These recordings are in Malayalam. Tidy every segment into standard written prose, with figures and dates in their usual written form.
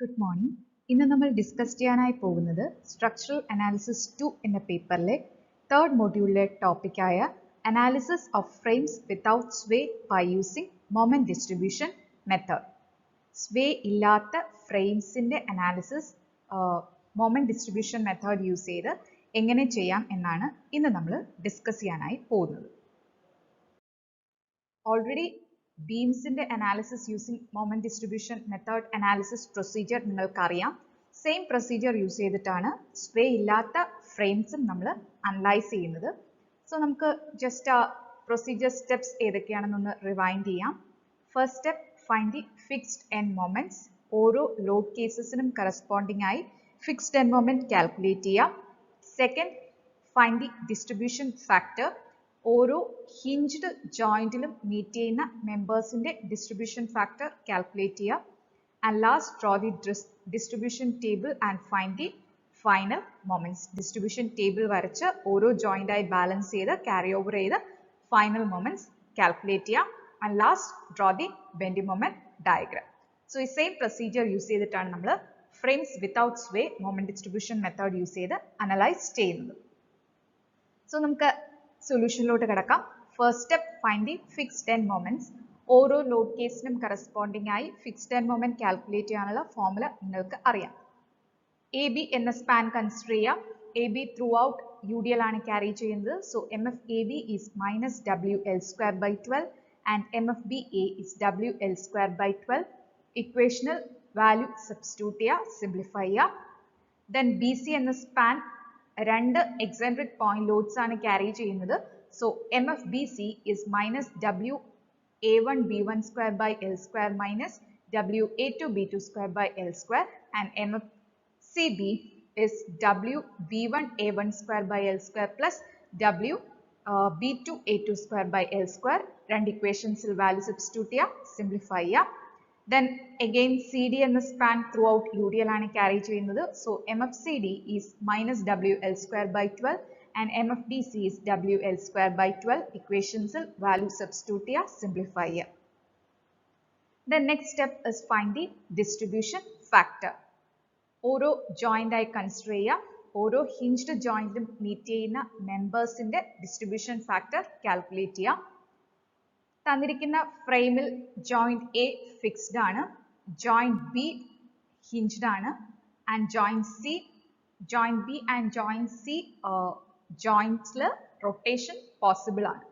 Good morning. ഇന്ന് നമ്മൾ ഡിസ്കസ് ചെയ്യാനായി പോകുന്നത് സ്ട്രക്ചറൽ അനാലിസിസ് 2 എന്ന പേപ്പറിലെ തേർഡ് മൊഡ്യൂളിലെ ടോപ്പിക്കായ analysis of frames without sway by using moment distribution method. Sway ഇല്ലാത്ത ഫ്രെയിംസിന്റെ analysis moment distribution method use ചെയ്ത് എങ്ങനെ ചെയ്യാം എന്നാണ് ഇന്ന് നമ്മൾ ഡിസ്കസ് ചെയ്യാനായി പോകുന്നത്. ഓൾറെഡി ബീംസിന്റെ analysis using moment distribution method analysis procedure നിങ്ങൾക്ക് അറിയാം. സെയിം പ്രൊസീജിയർ യൂസ് ചെയ്തിട്ടാണ് സ്വേ ഇല്ലാത്ത ഫ്രെയിംസും നമ്മൾ അനലൈസ് ചെയ്യുന്നത്. സോ നമുക്ക് ജസ്റ്റ് ആ പ്രൊസീജിയർ സ്റ്റെപ്സ് ഏതൊക്കെയാണെന്നൊന്ന് റിവൈൻഡ് ചെയ്യാം. First step, find the fixed end moments. ഓരോ ലോഡ് കേസസിനും കറസ്പോണ്ടിങ് ആയി ഫിക്സ്ഡ് എൻഡ് മൊമെന്റ് കാൽക്കുലേറ്റ് ചെയ്യാം. Second, find the distribution factor. ഓരോ ഹിഞ്ച്ഡ് ജോയിന്റിലും മീറ്റ് ചെയ്യുന്ന മെമ്പേഴ്സിന്റെ ഡിസ്ട്രിബ്യൂഷൻ ഫാക്ടർ കാൽക്കുലേറ്റ് ചെയ്യുക. And last, draw the distribution table and find the final moments. Distribution table വരച്ച് ഓരോ ജോയിന്റ് ആയി ബാലൻസ് ചെയ്ത് ക്യാരി ഓവർ ചെയ്ത് ഫൈനൽ മൊമെന്റ്സ് കാൽക്കുലേറ്റ് ചെയ്യാം. And last, draw the bending moment diagram. So ഈ സെയിം പ്രൊസീജിയർ യൂസ് ചെയ്തിട്ടാണ് നമ്മൾ frames without sway moment distribution method use ചെയ്ത് അനലൈസ് ചെയ്യുന്നത്. സോ നമുക്ക് സൊല്യൂഷനിലോട്ട് കിടക്കാം. First step, find the fixed end moments. ഓരോ ലോഡ് കേസിനും കറസ്പോണ്ടിങ് ആയി ഫിക്സ്ഡ് എൻഡ് മൊമെന്റ് കാൽക്കുലേറ്റ് ചെയ്യാനുള്ള ഫോർമുല നിങ്ങൾക്ക് അറിയാം. എ ബി എന്ന സ്പാൻ കൺസിഡർ ചെയ്യാം. A B throughout U D L ആണ് ക്യാരി ചെയ്യുന്നത്. So M F A B is minus W L square by 12 and M F B A is W L square by 12. Equational value substitute ചെയ്യുക, സിംപ്ലിഫൈ ചെയ്യുക. ദെൻ ബി സി എന്ന സ്പാൻ രണ്ട് എക്സെൻട്രിക് പോയിന്റ് ലോഡ്സ് ആണ് ക്യാരി ചെയ്യുന്നത്. So M F B C is minus W A one B one square by L square minus W A two B two square by L square and M F C B is W B one A one square by L square plus ഡബ്ല്യു b two a two square by L square. രണ്ട് ഇക്വേഷൻസിൽ വാല്യൂ സബ്സ്റ്റിറ്റ്യൂട്ട് ചെയ്യുക, സിംപ്ലിഫൈ ചെയ്യുക. Then again CD and the span throughout UDL ആണ് carry ചെയ്യുന്നത്. So MFCD is minus WL square by 12 and MFBC is WL square by 12. Equations value substitute ചെയ്യുക, simplify ചെയ്യുക. The next step is find the distribution factor. ഓരോ joint ആയി consider ചെയ്യുക. ഓരോ hinged jointലും meet ചെയ്യുന്ന മെമ്പേഴ്സിന്റെ distribution factor calculate ചെയ്യുക. തന്നിരിക്കുന്ന ഫ്രെയിമിൽ ജോയിന്റ് എ ഫിക്സ്ഡ് ആണ്, ജോയിന്റ് ബി ഹിഞ്ച്ഡ് ആണ് and joint B and joint C ജോയിന്റ്സിൽ റൊട്ടേഷൻ പോസിബിൾ ആണ്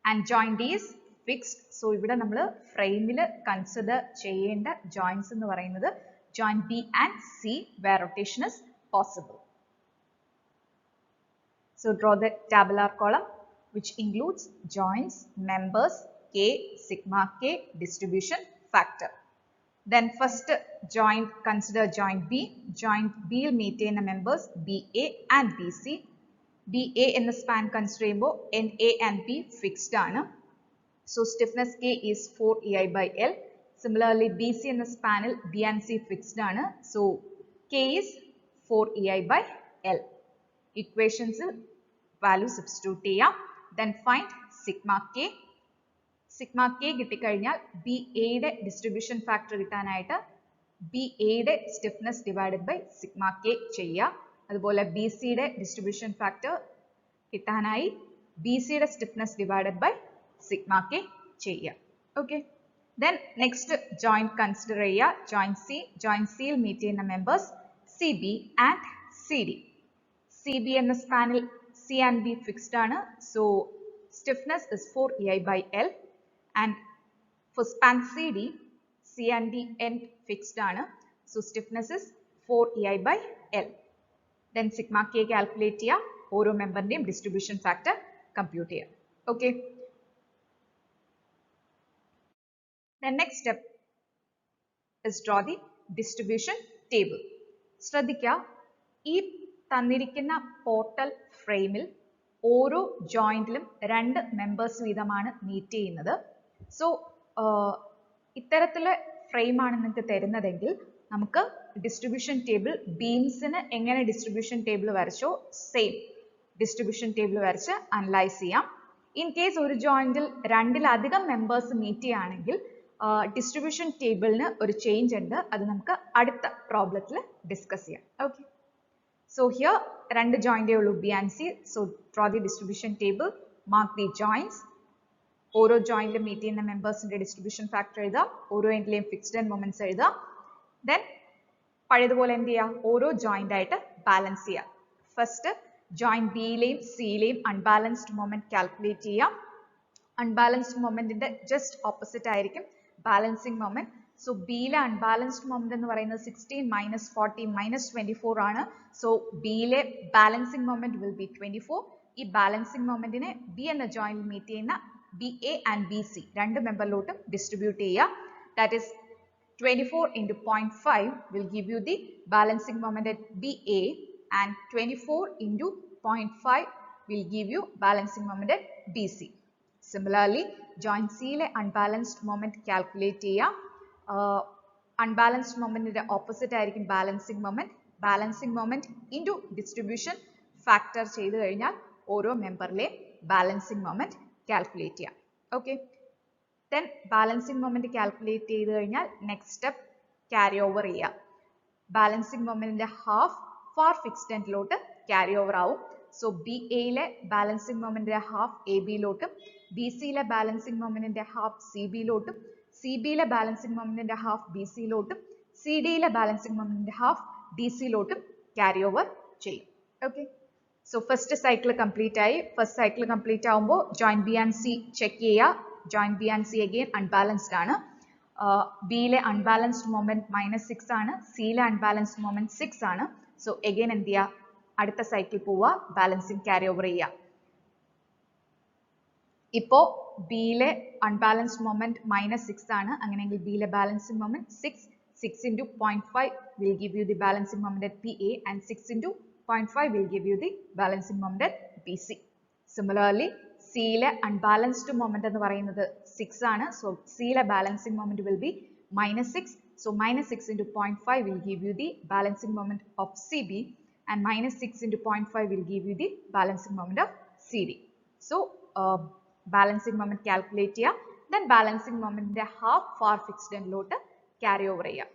and joint D is fixed. So ഇവിടെ നമ്മൾ ഫ്രെയിമിൽ കൺസിഡർ ചെയ്യേണ്ട ജോയിന്റ്സ് എന്ന് പറയുന്നത് joint B and C where rotation is possible. So draw the tabular column which includes joints, members, K, sigma K, distribution factor. Then first joint, consider joint B. Joint B will maintain the members BA and BC. BA in the span consider NA and B fixed ആണ്. So stiffness K is 4 EI by L. Similarly BC in the span B and C fixed ആണ്. So K is 4 EI by L. Equations value substitute ചെയ്യാം. Then find sigma K. Sigma K കിട്ടിക്കഴിഞ്ഞാൽ ബി എയുടെ ഡിസ്ട്രിബ്യൂഷൻ ഫാക്ടർ കിട്ടാനായിട്ട് ബി എയുടെ stiffness divided by sigma K ചെയ്യുക. അതുപോലെ ബി സിയുടെ ഡിസ്ട്രിബ്യൂഷൻ ഫാക്ടർ കിട്ടാനായി ബി സിയുടെ stiffness divided by sigma K ചെയ്യുക. Okay, then next joint consider ചെയ്യുക. ജോയിന്റ് സിയിൽ മീറ്റ് ചെയ്യുന്ന members C B and C D. C B എന്ന സ്പാനിൽ C and B fixed ആണ്. So stiffness is 4 EI by L and for span CD, C and D end fixed ആണ്. So stiffness is 4 EI by L. Then sigma K calculate ചെയ്യുക, ഓരോ മെമ്പറിന്റെയും distribution factor compute ചെയ്യുക. Okay. The next step is draw the distribution table. ശ്രദ്ധിക്കുക, ഈ തന്നിരിക്കുന്ന പോർട്ടൽ ഫ്രെയിമിൽ ഓരോ ജോയിന്റിലും രണ്ട് മെമ്പേഴ്സ് വീതമാണ് മീറ്റ് ചെയ്യുന്നത്. സോ ഇത്തരത്തിലെ ഫ്രെയിമാണ് നിങ്ങൾക്ക് തരുന്നതെങ്കിൽ നമുക്ക് ഡിസ്ട്രിബ്യൂഷൻ ടേബിൾ ബീംസിന് എങ്ങനെ ഡിസ്ട്രിബ്യൂഷൻ ടേബിൾ വരച്ചോ സെയിം ഡിസ്ട്രിബ്യൂഷൻ ടേബിൾ വരച്ച് അനലൈസ് ചെയ്യാം. ഇൻ കേസ് ഒരു ജോയിന്റിൽ രണ്ടിലധികം മെമ്പേഴ്സ് മീറ്റ് ചെയ്യുകയാണെങ്കിൽ ഡിസ്ട്രിബ്യൂഷൻ ടേബിളിന് ഒരു ചേഞ്ച് ഉണ്ട്. അത് നമുക്ക് അടുത്ത പ്രോബ്ലത്തിൽ ഡിസ്കസ് ചെയ്യാം. ഓക്കെ. So here രണ്ട് ജോയിന്റേ ഉള്ളൂ B and C. So draw the distribution table, mark the joints. ഓരോ ജോയിന്റിൽ മീറ്റ് ചെയ്യുന്ന മെമ്പേഴ്സിന്റെ ഡിസ്ട്രിബ്യൂഷൻ ഫാക്ടർ എഴുതുക. ഓരോ എൻഡിലെയും ഫിക്സ്ഡ് എൻഡ് മൊമെന്റ്സ് എഴുതുക. ദെൻ പഴയതുപോലെ എന്ത് ചെയ്യുക, ഓരോ ജോയിന്റ് ആയിട്ട് ബാലൻസ് ചെയ്യുക. ഫസ്റ്റ് ജോയിന്റ് ബിയിലെയും സിയിലെയും അൺബാലൻസ്ഡ് മൊമെന്റ് കാൽക്കുലേറ്റ് ചെയ്യുക. അൺബാലൻസ്ഡ് മൊമെന്റിന്റെ ജസ്റ്റ് ഓപ്പോസിറ്റ് ആയിരിക്കും ബാലൻസിങ് മൊമെന്റ്. സോ ബിയിലെ അൺബാലൻസ്ഡ് മൊമെന്റ് എന്ന് പറയുന്നത് 16 മൈനസ് 40 മൈനസ് 24 ആണ്. സോ ബിയിലെ ബാലൻസിങ് മൊമെന്റ് വിൽ ബി 24. ഈ ബാലൻസിങ് മൊമെന്റിനെ ബി എന്ന ജോയിന്റിൽ മീറ്റ് ചെയ്യുന്ന B A and B C രണ്ട് മെമ്പറിലോട്ടും ഡിസ്ട്രിബ്യൂട്ട് ചെയ്യുക. That is 24 into 0.5 will give you the balancing moment at BA, and 24 into 0.5 will give you balancing moment at BC. Similarly, joint C le unbalanced moment calculate cheya. Unbalanced moment inde opposite aayirikkum balancing moment. Balancing moment into distribution factor cheyidu kazhinjal oro member le balancing moment calculate cheya. Okay. Then balancing moment calculate ചെയ്തു കഴിഞ്ഞാൽ next step carry over ചെയ്യുക. Balancing moment half far fixed end ലോട്ട് carry over ആവും. So BA യിലെ balancing moment half AB ലോട്ടും BC യിലെ balancing moment half CB ലോട്ടും CB യിലെ balancing moment half BC ലോട്ടും CD യിലെ balancing moment half DC ലോട്ടും carry over ചെയ്യും. Okay. So first cycle complete ആയി. First cycle complete ആവുമ്പോൾ joint B and C check ചെയ്യുക. Joint B and C again unbalanced ആണ്. B യിലെ unbalanced moment -6 ആണ്. C യിലെ unbalanced moment 6 ആണ്. So again എന്ത് ചെയ്യുക, അടുത്ത സൈക്കിൾ പോവുക, ബാലൻസിങ് ക്യാരി ഓവർ ചെയ്യുക. ഇപ്പോ B യിലെ unbalanced moment -6 ആണ്. അങ്ങനെയെങ്കിൽ B യിലെ balancing moment 6 into 0.5 will give you the balancing moment at BA, and 6 into 0.5 will give you the balancing moment at BC. Similarly, C യിലെ unbalanced moment എന്ന് പറയുന്നത് 6 ആണ്. So C യിലെ balancing moment will be -6. So -6 into 0.5 will give you the balancing moment of CB, and -6 into 0.5 will give you the balancing moment of CD. So balancing moment calculate ചെയ്യുക. Then balancing moment half far fixed end ലോട്ട് carry over ചെയ്യുക.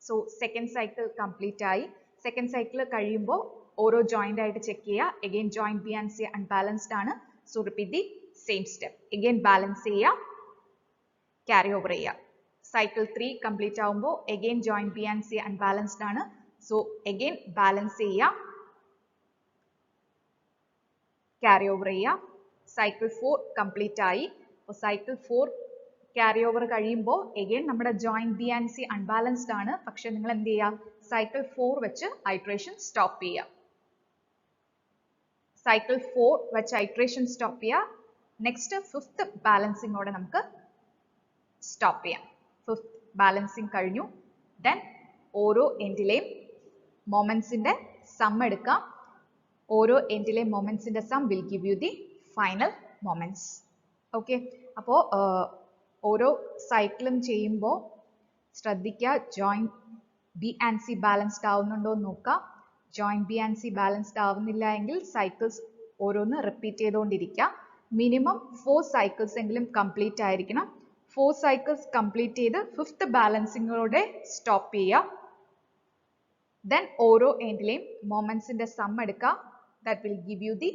So second cycle complete ആയി. Second cycle കഴിയുമ്പോൾ ഓരോ joint ആയിട്ട് ചെക്ക് ചെയ്യുക. Again joint B and C unbalanced ആണ്. So repeat the same step. Again balance cheya, carry over cheya. Cycle 3 complete ആവുമ്പോൾ again joint B and C unbalanced ആണ്. So again balance cheya, carry over cheya. Cycle 4 complete ആയി. അപ്പോൾ cycle 4 carry over കഴിയുമ്പോൾ again നമ്മുടെ joint B and C unbalanced ആണ്. പക്ഷെ നിങ്ങൾ എന്ത് ചെയ്യുക, cycle 4 വെച്ച് iteration stop ചെയ്യുക. Cycle 4 വെച്ച് iteration stop ചെയ്യുക. Next fifth balancing ഓടെ നമുക്ക് stop ചെയ്യാം. Fifth balancing കഴിഞ്ഞു. Then ഓരോ എൻഡിലെയും മൊമെന്റ്സിന്റെ സം എടുക്കാം. ഓരോ എൻഡിലെയും മൊമെന്റ്സിന്റെ some will give you the final moments. Okay. അപ്പോൾ ഓരോ സൈക്കിളും ചെയ്യുമ്പോൾ ശ്രദ്ധിക്കുക, joint B and C balanced ആവുന്നുണ്ടോ എന്ന് നോക്കുക. Joint B and C balanced ആവുന്നില്ല എങ്കിൽ cycles ഓരോന്ന് റിപ്പീറ്റ് ചെയ്തുകൊണ്ടിരിക്കുക. മിനിമം 4 cycles എങ്കിലും കംപ്ലീറ്റ് ആയിരിക്കണം. 4 cycles കംപ്ലീറ്റ് ചെയ്ത് ഫിഫ്ത്ത് ബാലൻസിങ്ങോടെ സ്റ്റോപ്പ് ചെയ്യുക. ദെൻ ഓരോ എൻഡിലെയും മൊമെന്റ്സിന്റെ സം എടുക്കുക. That will give you the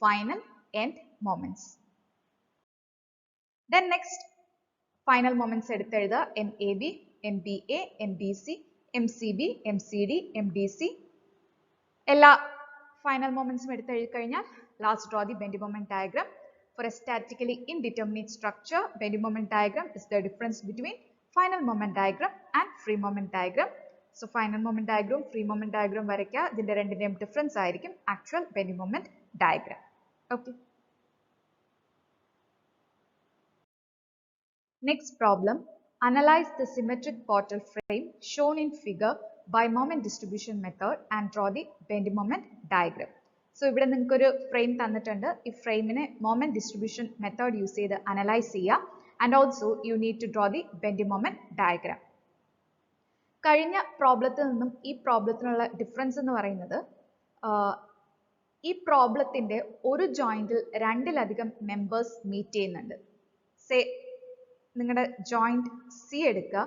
final end moments. Then next final moments എടുത്തെഴുതുക. MAB, MBA, MBC, MCB, MCD, MDC. എല്ലാ ഫൈനൽ മൊമെന്റ്സും എടുത്തെഴുതി കഴിഞ്ഞാൽ last draw the bending moment diagram. For a statically indeterminate structure, bending moment diagram is the difference between final moment diagram and free moment diagram. So final moment diagram, free moment diagram വരയ്ക്കുക. ഇതിന്റെ രണ്ടിന്റെയും ഡിഫറൻസ് ആയിരിക്കും actual bending moment diagram. Okay. Next problem. Analyze the symmetric portal frame shown in figure by moment distribution method and draw the bending moment diagram. So ഇവിടെ നിങ്ങൾക്ക് ഒരു ഫ്രെയിം തന്നിട്ടുണ്ട്. ഈ ഫ്രെയിമിനെ മൊമെന്റ് ഡിസ്ട്രിബ്യൂഷൻ മെത്തേഡ് യൂസ് ചെയ്ത് അനലൈസ് ചെയ്യുക. And also you need to draw the bending moment diagram. കഴിഞ്ഞ പ്രോബ്ലത്തിൽ നിന്നും ഈ പ്രോബ്ലത്തിനുള്ള ഡിഫറൻസ് എന്ന് പറയുന്നത്, ഈ പ്രോബ്ലത്തിന്റെ ഒരു ജോയിന്റിൽ രണ്ടിലധികം മെമ്പേഴ്സ് മീറ്റ് ചെയ്യുന്നുണ്ട്. സേ നിങ്ങളുടെ ജോയിന്റ് സി എടുക്കുക.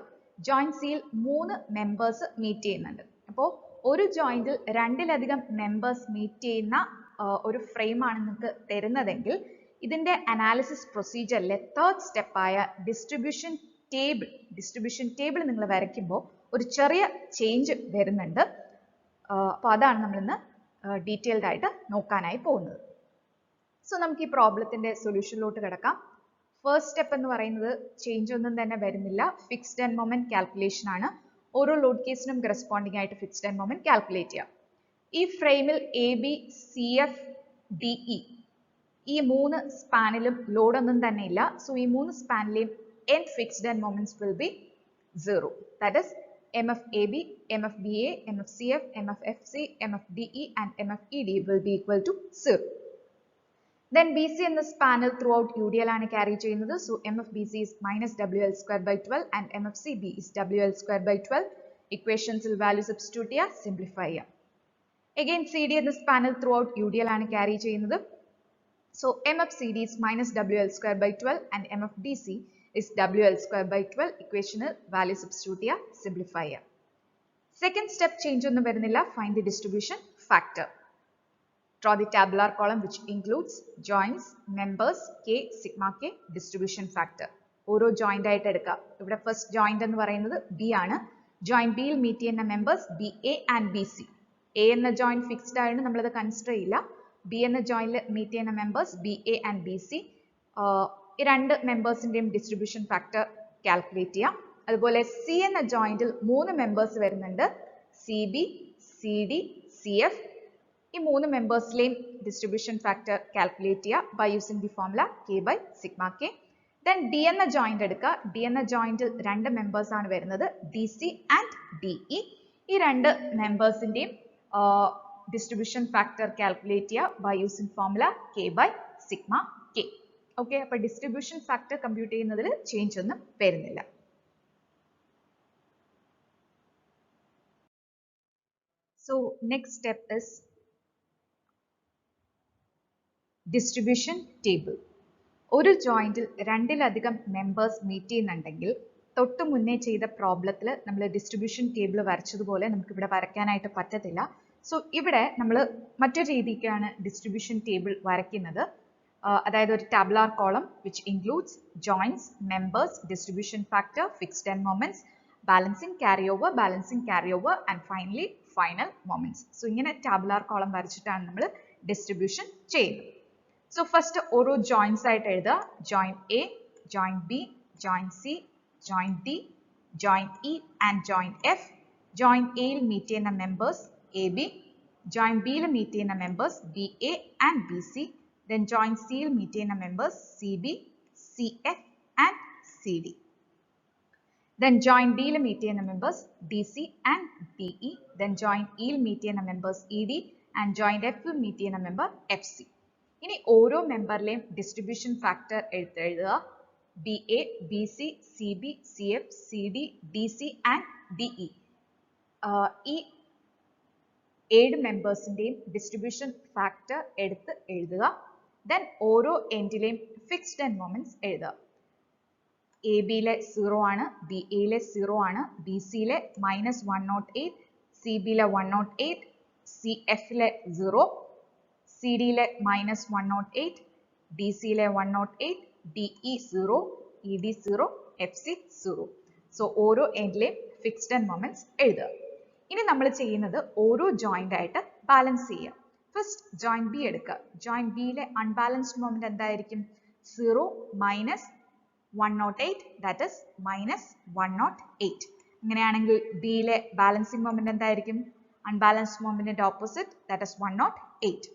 ജോയിന്റ് സിയിൽ 3 മെമ്പേഴ്സ് മീറ്റ് ചെയ്യുന്നുണ്ട്. അപ്പോൾ ഒരു ജോയിന്റിൽ 2-ലധികം മെമ്പേഴ്സ് മീറ്റ് ചെയ്യുന്ന ഒരു ഫ്രെയിമാണ് നിങ്ങൾക്ക് തരുന്നതെങ്കിൽ ഇതിന്റെ അനാലിസിസ് പ്രൊസീജിയറിലെ തേർഡ് സ്റ്റെപ്പായ ഡിസ്ട്രിബ്യൂഷൻ ടേബിൾ നിങ്ങൾ വരയ്ക്കുമ്പോൾ ഒരു ചെറിയ ചേഞ്ച് വരുന്നുണ്ട്. അപ്പോൾ അതാണ് നമ്മളിന്ന് ഡീറ്റെയിൽഡ് ആയിട്ട് നോക്കാനായി പോകുന്നത്. സോ നമുക്ക് ഈ പ്രോബ്ലത്തിന്റെ സൊല്യൂഷനിലോട്ട് കിടക്കാം. ഫസ്റ്റ് സ്റ്റെപ്പ് എന്ന് പറയുന്നത് ചേഞ്ച് ഒന്നും തന്നെ വരുന്നില്ല. ഫിക്സ്ഡ് എൻഡ് മൊമെന്റ് കാൽക്കുലേഷൻ ആണ്. ഓരോ ലോഡ് കേസിനും കറസ്പോണ്ടിങ് ആയിട്ട് ഫിക്സ്ഡ് എൻഡ് മൊമെന്റ് കാൽക്കുലേറ്റ് ചെയ്യാം. ഈ ഫ്രെയിമിൽ AB, CF, DE ഈ 3 സ്പാനിലും ലോഡ് ഒന്നും തന്നെ ഇല്ല. സോ ഈ 3 സ്പാനിലെയും end fixed end moments will be 0. That is MFAB, MFBA, MFCF, MFFC, MFDE and MFED will be equal to 0. Then BC in the spanel throughout UDL ആണ് carry ചെയ്യുന്നത്. So MFBC is minus WL square by 12 and MFCB is WL square by 12. Equations il value substitute ചെയ്യാ, simplify ചെയ്യാം. Again CD in the spanel throughout UDL ആണ് carry ചെയ്യുന്നത്. So MFCD is minus WL square by 12 and MFDC is WL square by 12. Equation value substitute ചെയ്യാ, simplify ചെയ്യാം. Second step change ഒന്നും വരുന്നില്ല. Find the distribution factor. Draw the tabular column which includes joints, members, K, sigma K, distribution factor. ഓരോ joint ആയിട്ട് എടുക്കുക. ഇവിടെ first joint എന്ന് പറയുന്നത് B ആണ്. Joint B യിൽ meet ചെയ്യുന്ന members BA and BC. A എന്ന joint fixed ആയതുകൊണ്ട് നമ്മളത് കൺസിഡർ ചെയ്യില്ല. B എന്ന joint meet ചെയ്യുന്ന members BA and BC. ഈ രണ്ട് മെമ്പേഴ്സിന്റെയും ഡിസ്ട്രിബ്യൂഷൻ ഫാക്ടർ കാൽക്കുലേറ്റ് ചെയ്യാം. അതുപോലെ C എന്ന ജോയിന്റിൽ 3 മെമ്പേഴ്സ് വരുന്നുണ്ട്. CB, CD, CF. ഈ 3 മെമ്പേഴ്സിലെയും ഡിസ്ട്രിബ്യൂഷൻ ഫാക്ടർ കാൽക്കുലേറ്റ് ചെയ്യുക by using the formula K by sigma K. Then D എന്ന ജോയിന്റ് എടുക്കുക. D എന്ന ജോയിന്റിൽ 2 മെമ്പേഴ്സ് ആണ് വരുന്നത്. DC and DE. ഈ 2 മെമ്പേഴ്സിന്റെയും ഡിസ്ട്രിബ്യൂഷൻ ഫാക്ടർ കാൽക്കുലേറ്റ് ചെയ്യുക by using formula K by sigma K. Okay, അപ്പോൾ ഡിസ്ട്രിബ്യൂഷൻ ഫാക്ടർ കമ്പ്യൂട്ട് ചെയ്യുന്നതിൽ ചേഞ്ച് ഒന്നും വരുന്നില്ല. So next step is distribution table. ഒരു ജോയിന്റിൽ 2-ലധികം മെമ്പേഴ്സ് മീറ്റ് ചെയ്യുന്നുണ്ടെങ്കിൽ തൊട്ട് മുന്നേ ചെയ്ത പ്രോബ്ലത്തിൽ നമ്മൾ ഡിസ്ട്രിബ്യൂഷൻ ടേബിൾ വരച്ചതുപോലെ നമുക്ക് ഇവിടെ വരയ്ക്കാനായിട്ട് പറ്റത്തില്ല. സോ ഇവിടെ നമ്മൾ മറ്റൊരു രീതിക്കാണ് ഡിസ്ട്രിബ്യൂഷൻ ടേബിൾ വരയ്ക്കുന്നത്. അതായത് ഒരു tabular column which includes joints, members, distribution factor, fixed end moments, balancing carryover and finally final moments. So ഇങ്ങനെ tabular column വരച്ചിട്ടാണ് നമ്മൾ ഡിസ്ട്രിബ്യൂഷൻ ചെയ്യുന്നത്. So first ഓരോ joints ആയിട്ട് എഴുതുക. Joint A, Joint B, Joint C, Joint D, Joint E and Joint F. Joint A യിൽ meet ചെയ്യുന്ന members AB, Joint B യിൽ meet ചെയ്യുന്ന members BA and BC. Then joint C യിൽ meet ചെയ്യുന്ന members CB, CF and CD. Then joint D യിൽ meet ചെയ്യുന്ന members DC and DE. Then joint E യിൽ meet ചെയ്യുന്ന members ED and joint F യിൽ meet ചെയ്യുന്ന member FC. ഇനി ഓരോ മെമ്പറിലെയും ഡിസ്ട്രിബ്യൂഷൻ ഫാക്ടർ എഴുതുക. BA, BC, CB, CF, CD, DC and DE. ഈ 7 മെമ്പേഴ്സിന്റെയും ഡിസ്ട്രിബ്യൂഷൻ ഫാക്ടർ എടുത്ത് എഴുതുക. Then ഓരോ എൻഡിലെയും ഫിക്സ്ഡ് എൻഡ് മൊമെന്റ്സ് എഴുതുക. AB യിലെ 0 ആണ്, BA യിലെ 0 ആണ്, BC യിലെ -108, CB യിലെ 108, CF യിലെ 0, CD യിലെ -108, DC യിലെ 108, DE 0, ED 0, FC 0. സോ ഓരോ എൻഡിലെയും ഫിക്സ്ഡ് എൻഡ് മൊമെന്റ്സ് എഴുതുക. ഇനി നമ്മൾ ചെയ്യുന്നത് ഓരോ ജോയിന്റ് ആയിട്ട് ബാലൻസ് ചെയ്യുക. ഫസ്റ്റ് ജോയിന്റ് ബി എടുക്കുക. ജോയിന്റ് ബിയിലെ അൺബാലൻസ്ഡ് മൊമെന്റ് എന്തായിരിക്കും? 0 minus 108, that is minus 108. അങ്ങനെയാണെങ്കിൽ ബിയിലെ ബാലൻസിങ് മൊമെന്റ് എന്തായിരിക്കും? അൺബാലൻസ്ഡ് മൊമെന്റിന്റെ ഓപ്പോസിറ്റ്, that is 108.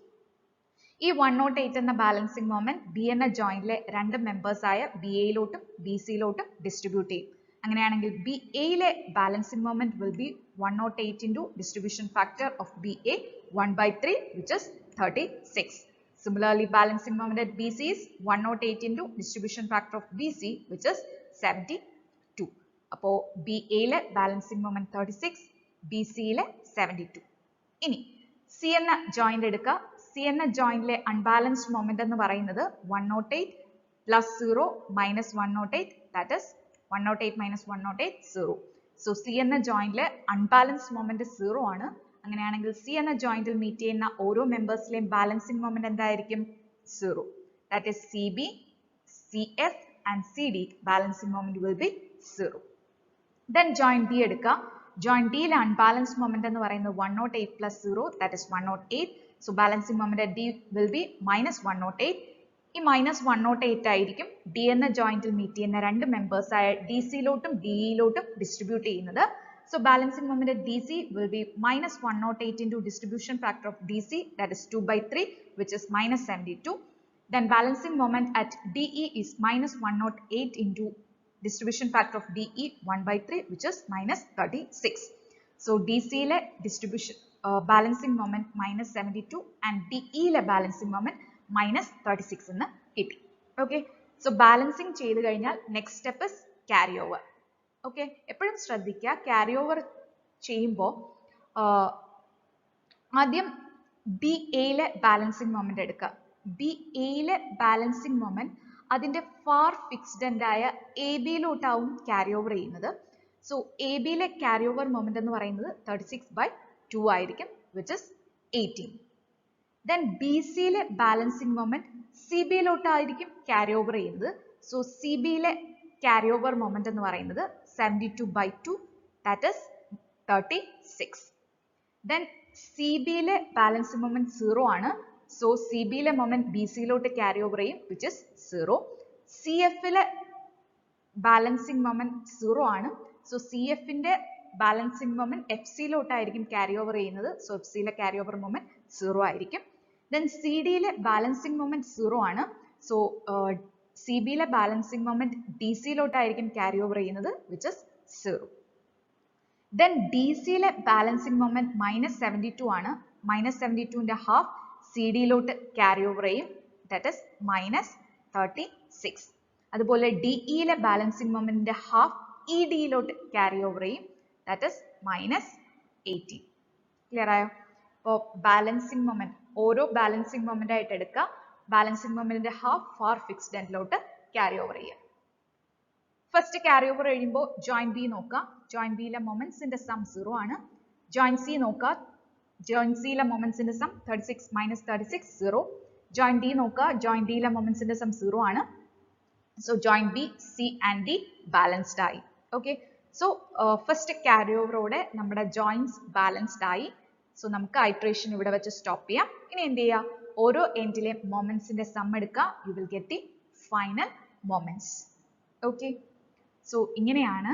ഈ 108 എന്ന ബാലൻസിങ് മൊമെന്റ് ബി എന്ന ജോയിന്റിലെ 2 മെമ്പേഴ്സ് ആയ BA യിലോട്ടും BC യിലോട്ടും ഡിസ്ട്രിബ്യൂട്ട് ചെയ്യും. അങ്ങനെയാണെങ്കിൽ BA യിലെ balancing moment will be 108 into distribution factor of BA 1/3, which is 36. Similarly, balancing moment at BC is 108 into distribution factor of BC, which is 72. അപ്പോൾ BA യിലെ ബാലൻസിങ് മൊമെന്റ് 36, BC യിലെ 72. ഇനി C എന്ന ജോയിന്റ് എടുക്കുക. C എന്ന ജോയിന്റിലെ അൺബാലൻസ്ഡ് മൊമെന്റ് എന്ന് പറയുന്നത് 108 plus 0 minus 108, that is 108 minus 108 0. So C എന്ന jointലെ unbalanced moment 0 ആണ്. അങ്ങനെയാണെങ്കിൽ C എന്ന jointൽ meet ചെയ്യുന്ന ഓരോ മെമ്പേഴ്സിലെയും balancing moment എന്തായിരിക്കും? 0. That is CB, CF and CD balancing moment will be 0. Then joint D എടുക്കുക. Joint D യിലെ unbalanced moment എന്ന് പറയുന്നത് 108 plus 0, that is 108. So balancing moment at D will be minus 108. ഈ minus 108 ആയിരിക്കും D എന്ന jointൽ meet ചെയ്യുന്ന രണ്ട് members ആയ DC ലോട്ടും DE ലോട്ടും distribute ചെയ്യുന്നത്. So balancing moment at DC will be minus 108 into distribution factor of DC, that is 2 by 3, which is minus 72. Then balancing moment at DE is minus 108 into distribution factor of DE 1 by 3, which is minus 36. So DC le distribution balancing moment minus 72 and DE le balancing moment minus 36 ennu kitti. Okay. So balancing ചെയ്തു കഴിഞ്ഞാൽ next step is carry over. Okay. എപ്പോഴും ശ്രദ്ധിക്കുക carry over ചെയ്യുമ്പോൾ ആദ്യം BA ലെ balancing moment എടുക്കുക. BA ലെ balancing moment അതിന്റെ far fixed end ആയ AB ലോട്ടാവും carry over ചെയ്യുന്നത്. So AB ലെ carry over moment എന്ന് പറയുന്നത് 36/2 ആയിരിക്കും, which is 18. Then BC ലെ balancing moment CB ലോട്ടായിരിക്കും carry over ചെയ്യുന്നത്. So CB ലെ carry over moment എന്ന് പറയുന്നത് 72/2, that is 36. Then CB ലെ balancing moment 0 ആണ്. So CB ലെ moment BC ലോട്ട് carry over ചെയ്യും, which is 0. CF ലെ balancing moment 0 ആണ്. So CF ന്റെ balancing moment FC ലോട്ടായിരിക്കും carry over ചെയ്യുന്നത്. So FC ലെ carry over moment 0 ആയിരിക്കും. Then CD ലെ balancing moment 0 ആണ്. So CB ലെ balancing moment DC ലോട്ടായിരിക്കും carry over ചെയ്യുന്നത്, which is 0. Then DC ലെ balancing moment minus 72 ആണ്. Minus 72 ന്റെ half CD ലോട്ട് carry over ചെയ്യും, that is minus 36. അതുപോലെ DE ലെ balancing moment ന്റെ half ED ലോട്ട് carry over ചെയ്യും, that is minus 18. Clear ആയോ? അപ്പോൾ balancing moment ഓരോ balancing moment ആയിട്ട് എടുക്കുക. Balancing moment ന്റെ half far fixed end ലോട്ട് carry over ചെയ്യുക. First carry over കഴിയുമ്പോൾ joint B നോക്കുക. Joint B ലെ moments ന്റെ sum 0 ആണ്. Joint C നോക്കുക. Joint C ലെ moments ന്റെ sum 36 minus 36 0. Joint D നോക്കുക. Joint D ലെ moments ന്റെ sum 0 ആണ്. So joint B, C and D balanced ആയി. Okay. So first carry over ഓടെ നമ്മുടെ joints balanced ആയി. So നമുക്ക് iteration ഇവിടെ വെച്ച് stop ചെയ്യാം. ഇനി എന്ത് ചെയ്യാം? ഓരോ endലെ moments ന്റെ sum എടുക്കുക. You will get the final moments. Okay. So ഇങ്ങനെയാണ്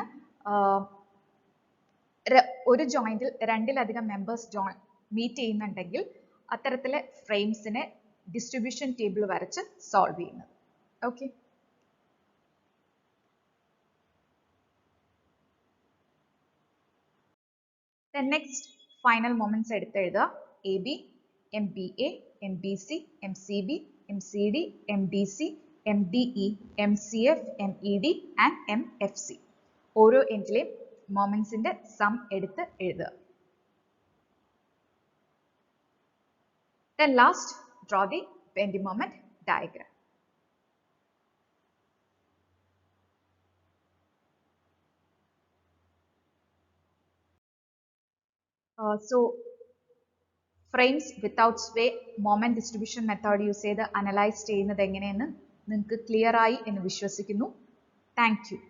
ഒരു jointൽ രണ്ടിലധികം members meet ചെയ്യുന്നുണ്ടെങ്കിൽ അത്തരത്തിലെ framesനെ distribution table വരച്ച് solve ചെയ്യുന്നത്. Okay. Then next final moments എടുത്ത് എഴുതുക. AB, MBA, MBC, MCB, MCD, MDC, MDE, MCF, MED and MFC. ഓരോ എൻഡിലെയും മൊമെന്റ്സിന്റെ സം എടുത്ത് എഴുതുക. Then last, draw the bending moment diagram. So frames without sway moment distribution method use ചെയ്ത് analyze ചെയ്യുന്നത് എങ്ങനെയെന്ന് നിങ്ങൾക്ക് clear ആയി എന്ന് വിശ്വസിക്കുന്നു. Thank you.